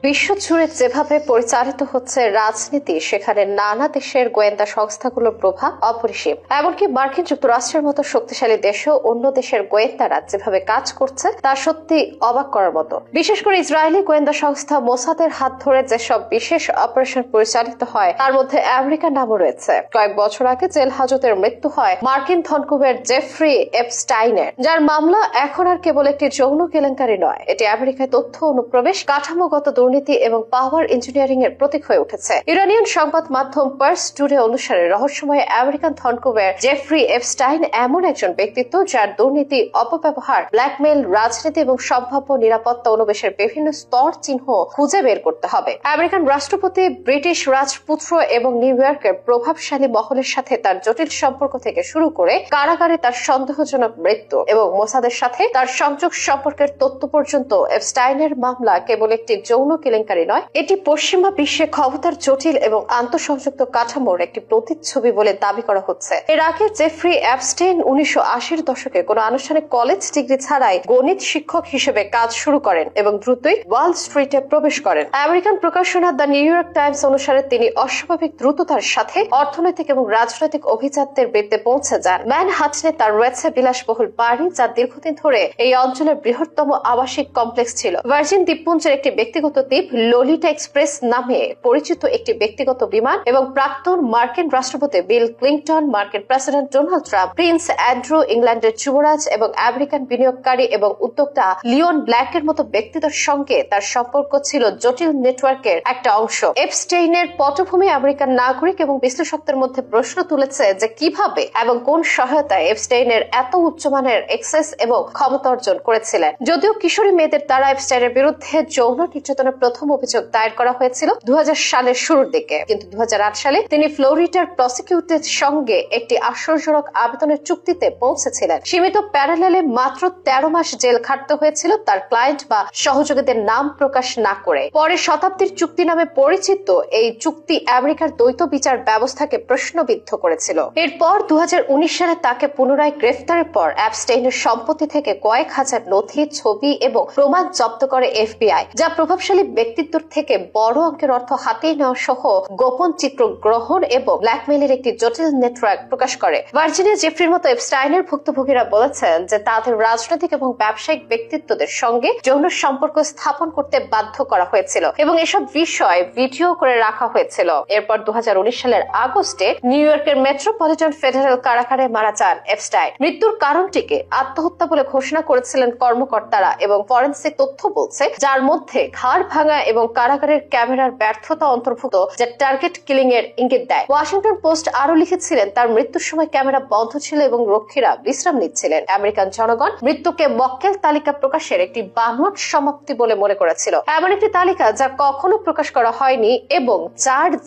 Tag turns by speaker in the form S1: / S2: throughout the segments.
S1: বিশ্বজুড়ে যেভাবে পরিচালিত হচ্ছে রাজনীতি, সেখানে নানা দেশের গোয়েন্দা সংস্থাগুলোর প্রভাব অপরিসীম। এমনকি মার্কিন যুক্তরাষ্ট্রের মতো শক্তিশালী দেশও অন্য দেশের গোয়েন্দারা যেভাবে কাজ করছে তা সত্যি অবাক করার মতো। বিশেষ করে ইসরায়েলি গোয়েন্দা সংস্থা মোসাদের হাত ধরে যেসব বিশেষ অপারেশন পরিচালিত হয় তার মধ্যে আমেরিকার নামও রয়েছে। কয়েক বছর আগে জেল হাজতের মৃত্যু হয় মার্কিন ধনকুবের জেফ্রি এপস্টাইনের, যার মামলা এখন আর কেবল একটি যৌন কেলেঙ্কারি নয়, এটি আমেরিকায় তথ্য অনুপ্রবেশ, কাঠামোগত দুর্নীতি এবং পাওয়ার ইঞ্জিনিয়ারিং এর প্রতীক হয়ে উঠেছে। ইরানিয়ান সংবাদ মাধ্যম পার্স টুডে অনুসারে রহস্যময় আমেরিকান ধনকুবের জেফ্রি এপস্টাইন এমন একজন ব্যক্তিত্ব যার দুর্নীতি, অপব্যবহার, ব্ল্যাকমেইল, রাজনীতি এবং সম্ভাব্য নিরাপত্তা অনুবেশের বিভিন্ন স্তর চিহ্ন খুঁজে বের করতে হবে। আমেরিকান রাষ্ট্রপতি, ব্রিটিশ রাজপুত্র এবং নিউ ইয়র্কের প্রভাবশালী মহলের সাথে তার জটিল সম্পর্ক থেকে শুরু করে কারাগারে তার সন্দেহজনক মৃত্যু এবং মোসাদের সাথে তার সংযোগ সম্পর্কের তথ্য পর্যন্ত, এপস্টাইনের মামলা কেবল একটি যৌন কেলেঙ্কারি নয়, এটি পশ্চিমা বিশ্বে ক্ষমতার জটিল এবং আন্তঃসংযুক্ত কাঠামোর একটি প্রতিচ্ছবি বলে দাবি করা হচ্ছে। এর আগে জেফ্রি এপস্টাইন 1980-র দশকে কোনো আনুষ্ঠানিক কলেজ ডিগ্রি ছাড়াই গণিত শিক্ষক হিসেবে কাজ শুরু করেন এবং দ্রুতই ওয়াল স্ট্রিটে প্রবেশ করেন। আমেরিকান প্রকাশনা দ্য নিউ ইয়র্ক টাইমস অনুসারে তিনি অস্বাভাবিক দ্রুততার সাথে অর্থনৈতিক এবং রাজনৈতিক অভিজাত্যের বৃত্তে পৌঁছে যান। ম্যানহাটনে তার রয়েছে বিলাসবহুল বাড়ি, যা দীর্ঘদিন ধরে এই অঞ্চলের বৃহত্তম আবাসিক কমপ্লেক্স ছিল। ভার্জিন দ্বীপপুঞ্জের একটি ব্যক্তিগত দ্বীপ, লোলিটা এক্সপ্রেস নামে পরিচিত একটি ব্যক্তিগত বিমান এবং প্রাক্তন মার্কিন রাষ্ট্রপতি বিল ক্লিন্টন, মার্কিন president Donald Trump, Prince Andrew, ইংল্যান্ডের যুবরাজ এবং আমেরিকান বিনিয়োগকারী এবং উদ্যোক্তা লিওন ব্ল্যাকের মতো ব্যক্তিদের সঙ্গে তার সম্পর্ক ছিল জটিল নেটওয়ার্কের একটা অংশ। এপস্টাইনের পটভূমি আমেরিকান নাগরিক এবং বিশ্লেষকদের মধ্যে প্রশ্ন তুলেছে যে কিভাবে এবং কোন সহায়তায় এপস্টাইনের এত উচ্চমানের অ্যাক্সেস এবং ক্ষমতা অর্জন করেছিলেন। যদিও কিশোরী মেয়েদের দ্বারা এপস্টাইনের বিরুদ্ধে যৌন নির্যাতনের প্রথম অভিযোগ দায়ের করা হয়েছিল 2000 সালের শুরুর দিকে, কিন্তু 2008 সালে তিনি ফ্লোরিডার প্রসিকিউটরের সঙ্গে একটি আশ্চর্যজনক আবেদনের চুক্তিতে পৌঁছেছিলেন। সীমিত প্যারালেলে মাত্র 13 মাস জেল খাটতে হয়েছিল তার ক্লায়েন্ট বা সহযোগীদের নাম প্রকাশ না করে। পরে শতাব্দীর চুক্তি নামে পরিচিত এই চুক্তি আমেরিকার দ্বৈত বিচার ব্যবস্থাকে প্রশ্নবিদ্ধ করেছিল। এরপর 2019 সালে তাকে পুনরায় গ্রেফতারের পর এপস্টাইনের সম্পত্তি থেকে কয়েক হাজার নথি, ছবি এবং প্রমাণ জব্দ করে এফবিআই, যা প্রভাবশালী ব্যক্তিত্ব থেকে বড় অঙ্কের অর্থ হাতিয়ে নেওয়া সহ গোপন চিত্র গ্রহণ এবং ব্ল্যাকমেইলের একটি জটিল নেটওয়ার্ক প্রকাশ করে। ভার্জিনিয়া জেফ্রির মতো এপস্টাইনের ভুক্তভোগীরা বলেছেন যে তাদের রাজনৈতিক এবং ব্যবসায়িক ব্যক্তিত্বদের সঙ্গে যৌন সম্পর্ক স্থাপন করতে বাধ্য করা হয়েছিল এবং এসব বিষয় ভিডিও করে রাখা হয়েছিল। এরপর 2019 সালের আগস্টে নিউ ইয়র্কের মেট্রোপলিটন ফেডারেল কারাগারে মারা যান এপস্টাইন। মৃত্যুর কারণটিকে আত্মহত্যা বলে ঘোষণা করেছিলেন কর্মকর্তারা এবং ফরেনসিক তথ্য বলছে, যার মধ্যে ঘাড় ভাঙা এবং কারাগারের ক্যামেরার ব্যর্থতা অন্তর্ভুক্ত, যা টার্গেট কিলিং এর ইঙ্গিত দেয়। ওয়াশিংটন পোস্ট আরো লিখেছিলেন তার মৃত্যুর সময় ক্যামেরা বন্ধ ছিল এবং রক্ষীরা বিশ্রাম নিচ্ছিলেন। আমেরিকান জনগণ মৃত্যুকে মক্কেল তালিকা প্রকাশের একটি বানোয়াট সমাপ্তি বলে মনে করেছিল, এমন একটি তালিকা যা কখনো প্রকাশ করা হয়নি এবং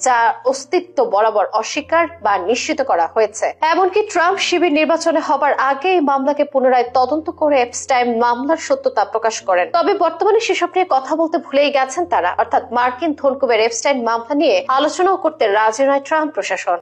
S1: যা অস্তিত্ব বরাবর অস্বীকার বা নিশ্চিত করা হয়েছে। এমনকি ট্রাম্প শিবির নির্বাচনে হবার আগে এই মামলাকে পুনরায় তদন্ত করে এপস্টাইন মামলার সত্যতা প্রকাশ করেন। তবে বর্তমানে সেসব নিয়ে কথা বলতে ভুলেই গেছেন তারা, অর্থাৎ মার্কিন ধনকুবের এপস্টাইন মামলা নিয়ে আলোচনাও করতে রাজি নয় ট্রাম্প প্রশাসন।